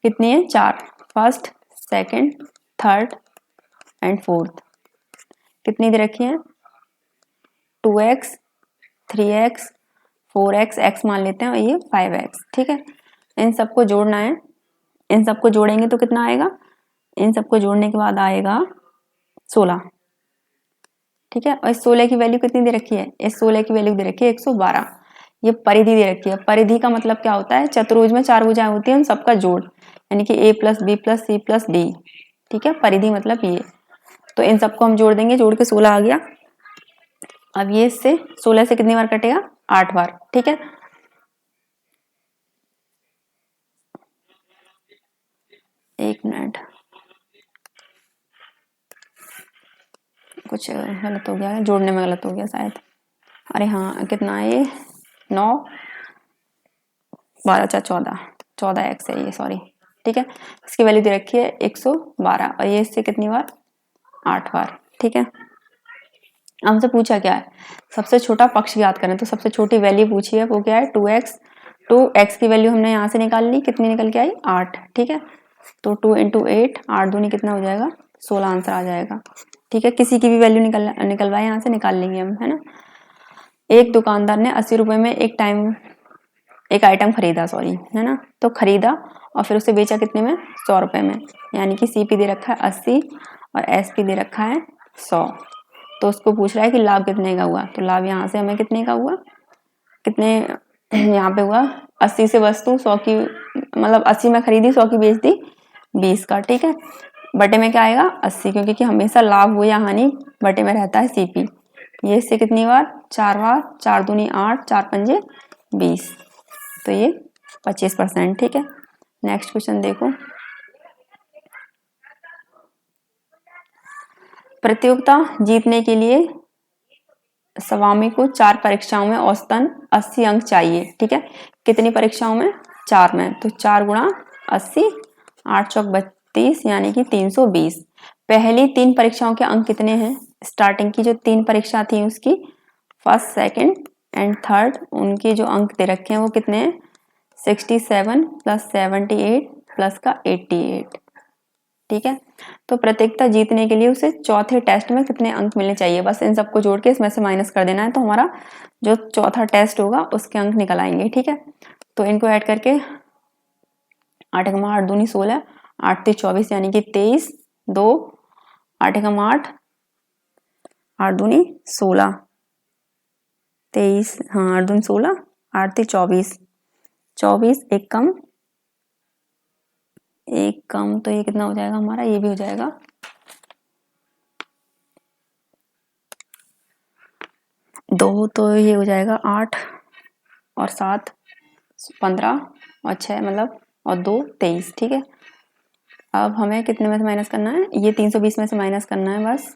कितनी है? 4। First, second, third and fourth कितनी दे रखी है? 2x, 3x, 4x, x मान लेते हैं, और ये 5x, ठीक है। इन सबको जोड़ना है, इन सबको जोड़ेंगे तो कितना आएगा? इन सबको जोड़ने के बाद आएगा 16, ठीक है। और इस 16 की वैल्यू कितनी दे रखी है? इस 16 की वैल्यू दे रखी है 112। ये परिधि दे रखी है। परिधि का मतलब क्या होता है? चतुर्भुज में 4 भुजाएं होती है, उन सबका जोड़, यानी कि a + b + c + d, ठीक है। परिधि मतलब ये। तो इन सबको हम जोड़ देंगे, जोड़ के 16 आ गया। अब ये इससे 16 से कितनी बार कटेगा? 8 बार, ठीक है। एक मिनट, कुछ गलत हो गया है, जोड़ने में गलत हो गया शायद। अरे हाँ, कितना है ये? 9 12 4 14, 14x है ये, सॉरी, ठीक है। इसकी वैल्यू दे रखी है 112, और ये इससे कितनी बार? 8 बार, ठीक है। हमसे पूछा क्या है? सबसे छोटा पक्ष ज्ञात करें। तो सबसे छोटी वैल्यू पूछी है, वो क्या है? 2x। 2x की वैल्यू हमने यहाँ से निकाल ली, कितनी निकल के आई? 8, ठीक है। तो 2 × 8, 8 दूनी कितना हो जाएगा? 16 आंसर आ जाएगा, ठीक है। किसी की भी वैल्यू निकलवाए यहाँ से, निकाल लेंगे हम, है ना। एक दुकानदार ने 80 रुपए में एक आइटम खरीदा, सॉरी, है ना। तो खरीदा और फिर उसे बेचा कितने में? 100 रुपए में, यानी कि सीपी दे रखा है 80 और एसपी दे रखा है 100। तो उसको पूछ रहा है कि लाभ कितने का हुआ। तो लाभ यहाँ से हमें कितने का हुआ? कितने यहाँ पे हुआ? 80 से वस्तु 100 की, मतलब 80 में खरीदी, 100 की बेच दी, 20 का, ठीक है। बटे में क्या आएगा 80, क्योंकि कि हमेशा लाभ हो या हानि बटे में रहता है सीपी। ये इससे कितनी बार 4 बार, 4 दूनी 8, 4 पंजे 20, तो ये 25%, ठीक है। नेक्स्ट क्वेश्चन देखो, प्रतियोगिता जीतने के लिए स्वामी को 4 परीक्षाओं में औसतन 80 अंक चाहिए, ठीक है। कितनी परीक्षाओं में? 4 में, तो 4 गुणा 80, 8 चौक 32, यानी कि 320। पहली 3 परीक्षाओं के अंक कितने हैं? स्टार्टिंग की जो 3 परीक्षा थी उसकी फर्स्ट, सेकंड एंड थर्ड, उनके जो अंक दे रखे हैं वो कितने हैं? 67 प्लस 78 प्लस का 88, ठीक है। तो प्रतियोगिता जीतने के लिए उसे चौथे टेस्ट में कितने अंक मिलने चाहिए? बस इन सबको जोड़ के इसमें से माइनस कर देना है, तो हमारा जो चौथा टेस्ट होगा उसके अंक निकल आएंगे, ठीक है। तो इनको ऐड करके 8 एकम 8 दूनी 16, 8 3 24, यानी कि 23, 2 8 एकम 8, 8 दूनी 16, 23, हाँ 8 दूनी 16, 8 3 24, 24 एक कम, तो ये कितना हो जाएगा हमारा? ये भी हो जाएगा 2, तो ये हो जाएगा 8 और 7 15 और 6 मतलब, और 2 23, ठीक है। अब हमें कितने में से माइनस करना है? ये 320 में से माइनस करना है बस।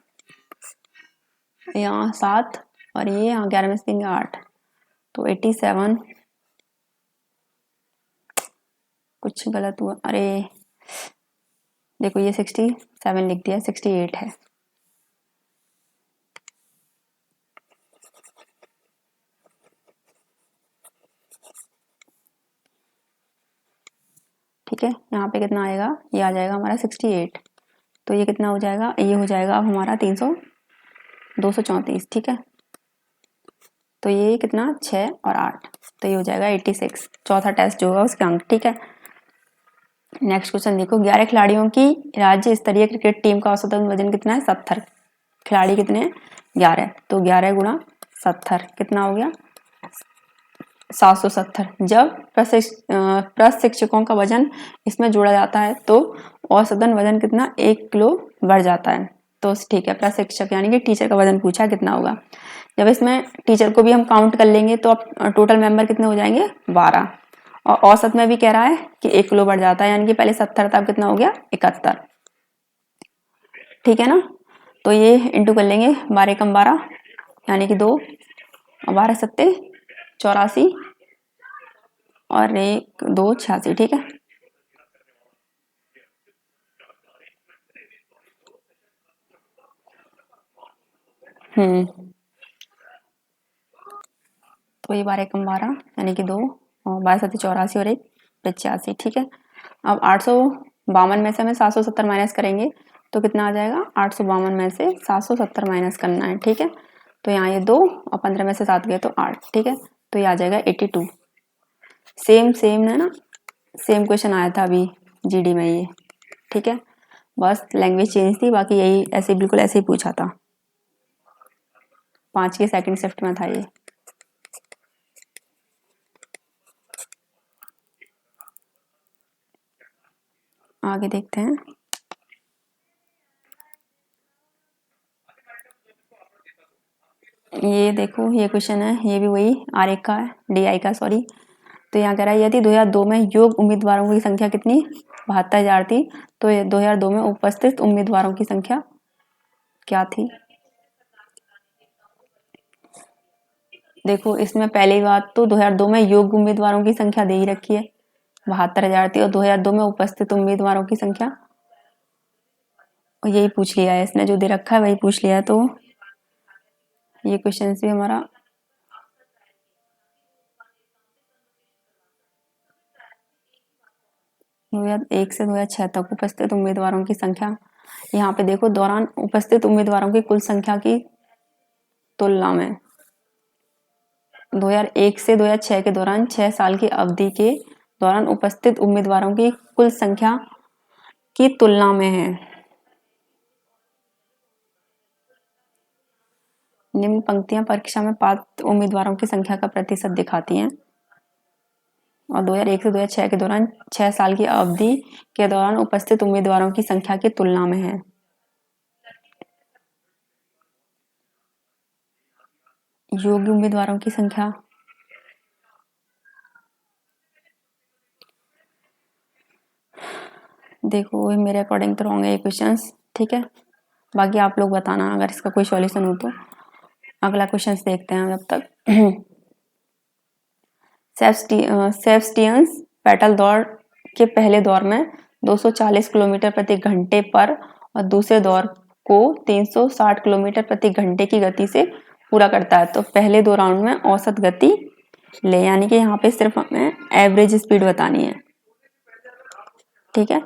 यहाँ 7 और ये यहाँ 11 में से 3 8, तो 87, कुछ गलत हुआ, अरे देखो ये 67 लिख दिया, 68 है। ठीक है, यहाँ पे कितना आएगा? ये आ जाएगा हमारा 68, तो ये कितना हो जाएगा? ये हो जाएगा अब हमारा 234, ठीक है। तो ये कितना 6 और 8, तो ये हो जाएगा 86, चौथा टेस्ट जो होगा उसके अंक, ठीक है। नेक्स्ट क्वेश्चन देखो, 11 खिलाड़ियों की राज्य स्तरीय क्रिकेट टीम का औसतन वजन कितना है? 70 खिलाड़ी कितने हैं? 11, तो 11 गुणा 70 कितना हो गया? 770। जब प्रशिक्षकों का वजन इसमें जोड़ा जाता है तो औसतन वजन कितना? 1 किलो बढ़ जाता है। तो ठीक है, प्रशिक्षक यानी कि टीचर का वजन पूछा कितना होगा। जब इसमें टीचर को भी हम काउंट कर लेंगे तो अब टोटल मेंबर कितने हो जाएंगे? 12, और औसत में भी कह रहा है कि 1 किलो बढ़ जाता है, यानी कि पहले 70 था, अब कितना हो गया? 71, ठीक है ना। तो ये इंटू कर लेंगे, 12 कम 12 यानी कि 2, और 12 सत्ते 84, और 1 2 86, ठीक है। तो ये 12 कम 12 यानी कि 2, और 12 सत्ते 84 और 1 85, ठीक है। अब 852 में से हमें 770 माइनस करेंगे तो कितना आ जाएगा? 852 में से 770 माइनस करना है, ठीक है। तो यहाँ ये 2 और 15 में से 7 गए तो 8, ठीक है। तो ये आ जाएगा 82। सेम सेम है ना, सेम क्वेश्चन आया था अभी जीडी में ये, ठीक है। बस लैंग्वेज चेंज थी, बाकी यही ऐसे बिल्कुल ऐसे ही पूछा था। 5 की सेकंड शिफ्ट में था ये। आगे देखते हैं। ये देखो, ये क्वेश्चन है, ये भी वही आर का है, DI का, सॉरी। तो यहाँ कह रहा है यदि 2002 में योग्य उम्मीदवारों की संख्या कितनी? 72,000 थी, तो 2002 में उपस्थित उम्मीदवारों की संख्या क्या थी? देखो इसमें पहली बात तो 2002 में योग्य उम्मीदवारों की संख्या दे ही रखी है, 72,000 थी, और 2002 में उपस्थित उम्मीदवारों की संख्या, और यही पूछ लिया है इसने, जो दे रखा है वही पूछ लिया है। तो ये क्वेश्चन भी हमारा 2001 से 2006 तक उपस्थित उम्मीदवारों की संख्या, यहाँ पे देखो दौरान उपस्थित उम्मीदवारों की कुल संख्या की तुलना में 2001 से 2006 के दौरान 6 साल की अवधि के दौरान उपस्थित उम्मीदवारों की कुल संख्या की तुलना में है। निम्न पंक्तियां परीक्षा में पात्र उम्मीदवारों की संख्या का प्रतिशत दिखाती हैं। और 2001 से 2006 के दौरान 6 साल की अवधि के दौरान उपस्थित उम्मीदवारों की संख्या की तुलना में है। योग्य उम्मीदवारों की संख्या, देखो मेरे अकॉर्डिंग तो रॉन्ग है ये क्वेश्चंस, ठीक है, बाकी आप लोग बताना अगर इसका कोई सॉल्यूशन हो तो। अगला क्वेश्चंस देखते हैं जब तक। सेबस्टियंस पेटल दौड़ के पहले दौर में 240 किलोमीटर प्रति घंटे पर और दूसरे दौर को 360 किलोमीटर प्रति घंटे की गति से पूरा करता है। तो पहले दो राउंड में औसत गति ले, यानी कि यहाँ पे सिर्फ हमें एवरेज स्पीड बतानी है, ठीक है।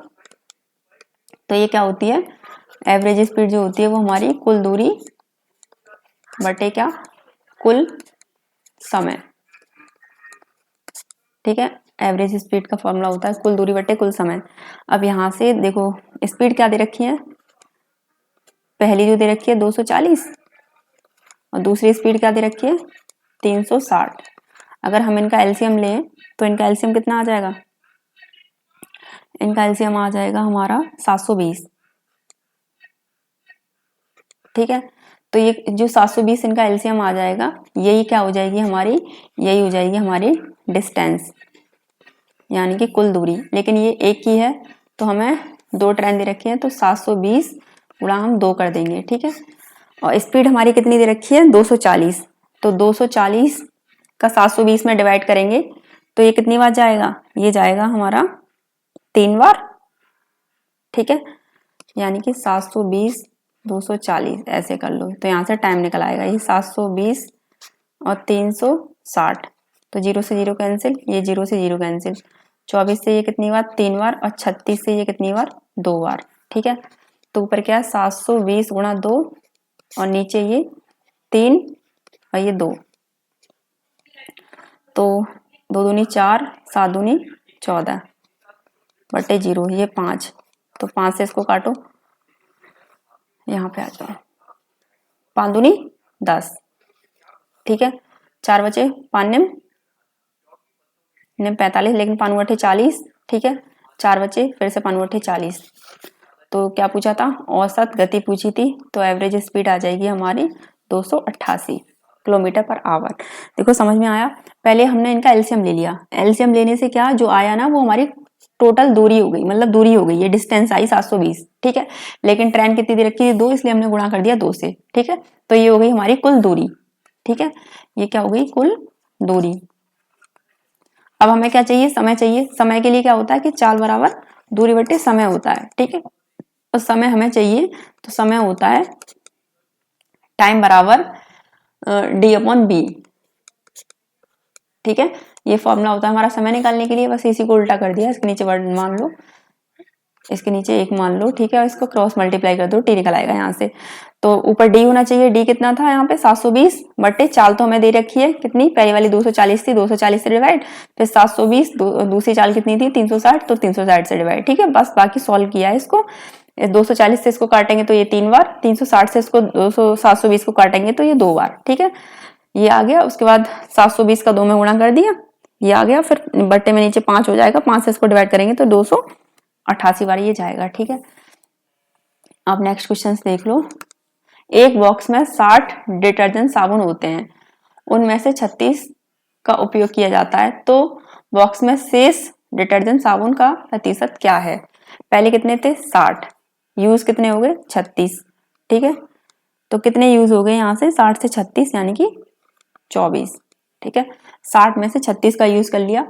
तो ये क्या होती है, एवरेज स्पीड जो होती है वो हमारी कुल दूरी बटे क्या, कुल समय, ठीक है। एवरेज स्पीड का फॉर्मूला होता है कुल दूरी बटे कुल समय। अब यहाँ से देखो स्पीड क्या दे रखी है, पहली जो दे रखी है 240 और दूसरी स्पीड क्या दे रखी है 360। अगर हम इनका एलसीएम लें तो इनका एलसीएम कितना आ जाएगा, इनका एलसीएम आ जाएगा हमारा 720, ठीक है। तो ये जो 720 इनका एलसीएम आ जाएगा, यही क्या हो जाएगी हमारी, यही हो जाएगी हमारी डिस्टेंस, यानी कि कुल दूरी। लेकिन ये एक ही है तो हमें दो ट्रेन दे रखी है, तो 720 गुणा हम 2 कर देंगे, ठीक है। और स्पीड हमारी कितनी दे रखी है 240, तो 240 का 720 में डिवाइड करेंगे तो ये कितनी बार जाएगा, ये जाएगा हमारा 3 बार, ठीक है। यानी कि 720 240 ऐसे कर लो तो यहाँ से टाइम निकल आएगा, ये 720 और 360, तो 0 से 0 कैंसिल, ये 0 से 0 कैंसिल, 24 से ये कितनी बार 3 बार और 36 से ये कितनी बार 2 बार, ठीक है। तो ऊपर क्या है 720 गुणा 2 और नीचे ये 3 और ये 2, तो 2 दूनी 4 7 दूनी 14 बटे 0, ये 5, तो 5 से इसको काटो, यहाँ पे आ जाओ, 5 दूनी 10, ठीक है। 4 बचे 5 निम 45, लेकिन 5 अट्ठे 40, ठीक है। 4 बचे फिर से 5 अट्ठे 40, तो क्या पूछा था, औसत गति पूछी थी, तो एवरेज स्पीड आ जाएगी हमारी 288 किलोमीटर पर आवर। देखो समझ में आया, पहले हमने इनका एलसीएम ले लिया, एलसीएम लेने से क्या जो आया ना वो हमारी टोटल दूरी हो गई, मतलब दूरी हो गई, ये डिस्टेंस आई 720, ठीक है। लेकिन ट्रेन कितनी दे रखी है 2, इसलिए हमने गुणा कर दिया 2 से, ठीक है। तो ये हो गई हमारी कुल दूरी, ठीक है, ये क्या हो गई कुल दूरी। अब हमें क्या चाहिए, समय चाहिए। समय के लिए क्या होता है कि चाल बराबर दूरी बटे समय होता है, ठीक है। तो समय हमें चाहिए, तो समय होता है टाइम बराबर डी अपॉन बी, ठीक है। ये फॉर्मूला होता है हमारा समय निकालने के लिए, बस इसी को उल्टा कर दिया, इसके नीचे वर्ड मान लो, इसके नीचे 1 मान लो, ठीक है, और इसको क्रॉस मल्टीप्लाई कर दो, टी निकल आएगा यहाँ से। तो ऊपर डी होना चाहिए, डी कितना था यहाँ पे 720 बटे चाल तो हमें दे रखी है कितनी, पहली वाली 240 थी, 240 से डिवाइड, फिर 720 दूसरी चाल कितनी थी 360, तो 360 से डिवाइड, ठीक है। बस बाकी सॉल्व किया है इसको, 240 से इसको काटेंगे तो ये 3 बार, 360 से इसको 720 को काटेंगे तो ये 2 बार, ठीक है। ये आ गया, उसके बाद 720 का 2 में गुणा कर दिया, ये आ गया, फिर बट्टे में नीचे 5 हो जाएगा, 5 से इसको डिवाइड करेंगे तो 288 बार ये जाएगा, ठीक है। अब नेक्स्ट क्वेश्चन देख लो, एक बॉक्स में 60 डिटर्जेंट साबुन होते हैं, उनमें से 36 का उपयोग किया जाता है, तो बॉक्स में शेष डिटर्जेंट साबुन का प्रतिशत क्या है। पहले कितने थे 60, यूज कितने हो गए 36, ठीक है। तो कितने यूज हो गए यहाँ से 60 से 36 यानी कि 24, ठीक है। 60 में से 36 का यूज कर लिया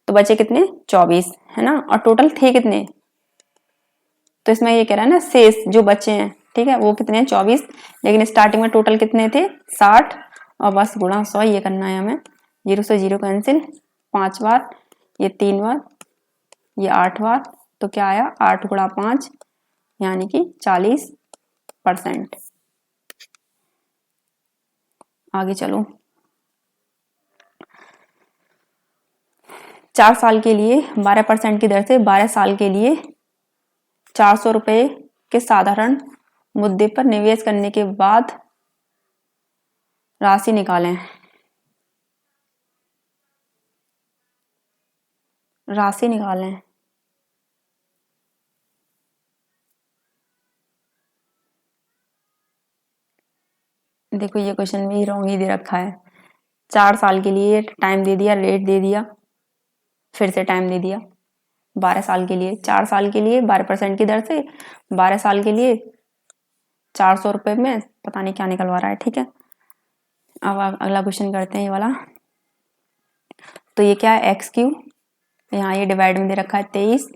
तो बचे कितने 24, है ना, और टोटल थे कितने, तो इसमें ये कह रहा है ना शेष जो बचे हैं, ठीक है, वो कितने हैं 24, लेकिन स्टार्टिंग में टोटल कितने थे 60, और बस गुणा 100 ये करना है हमें, 0 से 0 कैंसिल, 5 बार, ये 3 बार, ये 8 बार, तो क्या आया 8 गुणा 5 यानी कि 40%। आगे चलो, 4 साल के लिए 12% की दर से 12 साल के लिए 400 रुपए के साधारण मुद्दे पर निवेश करने के बाद राशि निकालें। राशि निकालें। देखो ये क्वेश्चन भी रॉन्ग ही दे रखा है। 4 साल के लिए टाइम दे दिया, रेट दे दिया, फिर से टाइम दे दिया। 12 साल के लिए, 4 साल के लिए 12% की दर से, 12 साल के लिए 400 रुपये में, पता नहीं क्या निकलवा रहा है। ठीक है, अब अगला क्वेश्चन करते हैं ये वाला। तो ये क्या है, एक्स क्यू, यहाँ ये डिवाइड में दे रखा है 23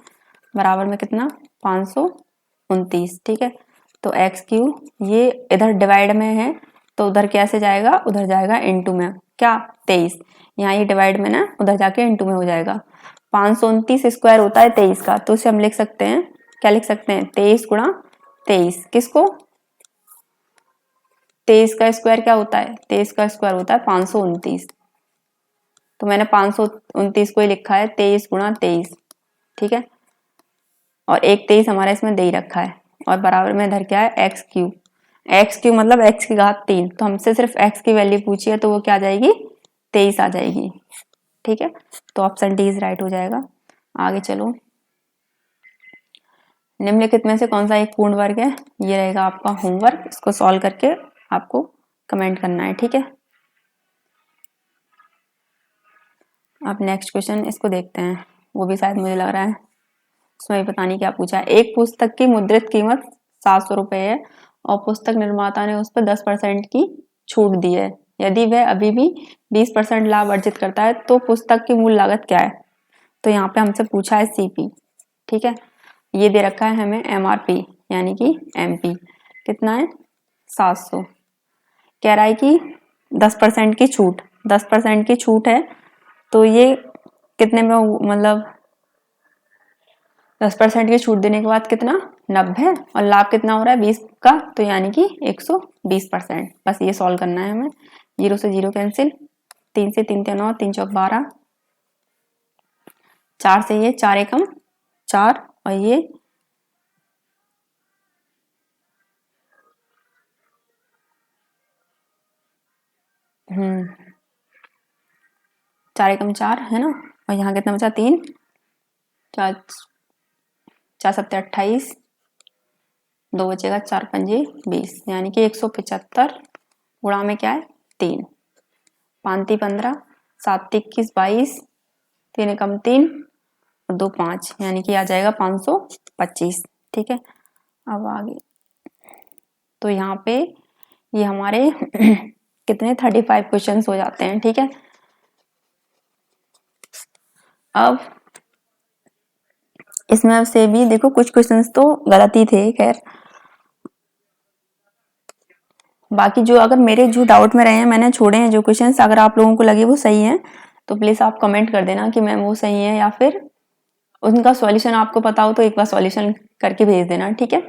बराबर में कितना 529। ठीक है, तो एक्स क्यू ये इधर डिवाइड में है तो उधर कैसे जाएगा, उधर जाएगा इनटू में, क्या 23, यहाँ ये डिवाइड में ना उधर जाके इनटू में हो जाएगा। 529 स्क्वायर होता है 23 का, तो उसे हम लिख सकते हैं, क्या लिख सकते हैं 23 गुणा 23। किसको, 23 का स्क्वायर क्या होता है, 23 का स्क्वायर होता है 529, तो मैंने 529 को ही लिखा है 23 गुणा 23। ठीक है, और एक 23 हमारा इसमें दे ही रखा है, और बराबर में इधर क्या है एक्स क्यू। एक्स क्यू मतलब एक्स की घात 3, तो हमसे सिर्फ एक्स की वैल्यू पूछी है तो वो क्या आ जाएगी 23 आ जाएगी। ठीक है, तो ऑप्शन डी इज राइट हो जाएगा। आगे चलो, निम्नलिखित में से कौन सा एक पूर्ण वर्ग है, ये रहेगा आपका होमवर्क, इसको सॉल्व करके आपको कमेंट करना है। ठीक है, अब नेक्स्ट क्वेश्चन इसको देखते हैं, वो भी शायद मुझे लग रहा है उसमें पता नहीं क्या पूछा है। एक पुस्तक की मुद्रित कीमत 700 रुपये है और पुस्तक निर्माता ने उस पर 10% की छूट दी है। यदि वह अभी भी 20% लाभ अर्जित करता है तो पुस्तक की मूल लागत क्या है। तो यहाँ पे हमसे पूछा है सीपी। ठीक है, ये दे रखा है हमें एमआरपी यानी कि एमपी कितना है 700। कह रहा है कि 10% की छूट, 10% की छूट है तो ये कितने में, मतलब 10% की छूट देने के बाद कितना 90, और लाभ कितना हो रहा है 20 का, तो यानी कि 120%। बस ये सॉल्व करना है हमें। 0 से 0 कैंसिल, 3 से 3 9, 3 चौक 12, 4 से ये 4 एकम 4, और ये 4 एकम 4 है ना, और यहाँ कितना बचा 3, 4 4 सत्ते 28, 2 बचेगा 4 पंजे 20, यानी कि 175 गुणा में क्या है 3, 5 15, 7 21 22, 3 एकम 3 और 2 5, यानी कि आ जाएगा 525। ठीक है, अब आगे तो यहाँ पे ये हमारे कितने 35 क्वेश्चंस हो जाते हैं। ठीक है, अब इसमें से भी देखो कुछ क्वेश्चंस तो गलत ही थे, खैर बाकी जो अगर मेरे जो डाउट में रहे हैं मैंने छोड़े हैं जो क्वेश्चंस, अगर आप लोगों को लगे वो सही हैं तो प्लीज आप कमेंट कर देना कि मैम वो सही है, या फिर उनका सॉल्यूशन आपको पता हो तो एक बार सॉल्यूशन करके भेज देना। ठीक है,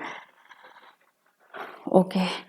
ओके।